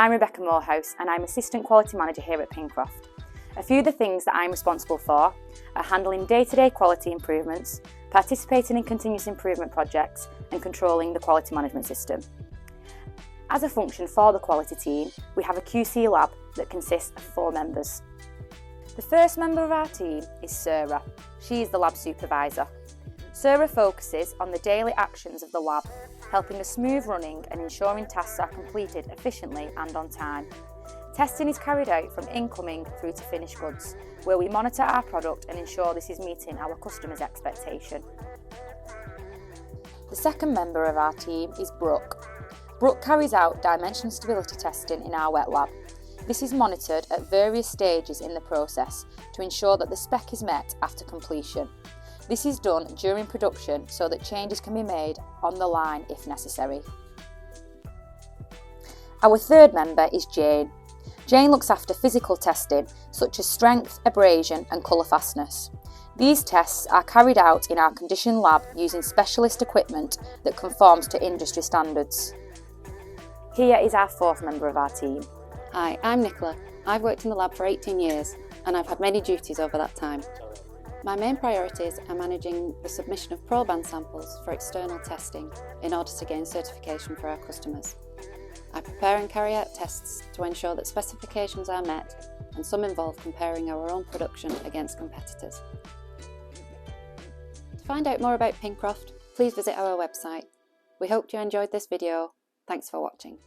I'm Rebecca Morehouse and I'm Assistant Quality Manager here at Pincroft. A few of the things that I'm responsible for are handling day-to-day quality improvements, participating in continuous improvement projects and controlling the quality management system. As a function for the quality team, we have a QC lab that consists of 4 members. The first member of our team is Sarah. She is the lab supervisor. Sarah focuses on the daily actions of the lab, helping the smooth running and ensuring tasks are completed efficiently and on time. Testing is carried out from incoming through to finished goods, where we monitor our product and ensure this is meeting our customers' expectation. The second member of our team is Brooke. Brooke carries out dimension stability testing in our wet lab. This is monitored at various stages in the process to ensure that the spec is met after completion. This is done during production so that changes can be made on the line if necessary. Our third member is Jane. Jane looks after physical testing such as strength, abrasion and colour fastness. These tests are carried out in our condition lab using specialist equipment that conforms to industry standards. Here is our fourth member of our team. Hi, I'm Nicola. I've worked in the lab for 18 years and I've had many duties over that time. My main priorities are managing the submission of proband samples for external testing in order to gain certification for our customers. I prepare and carry out tests to ensure that specifications are met, and some involve comparing our own production against competitors. To find out more about Pincroft, please visit our website. We hope you enjoyed this video. Thanks for watching.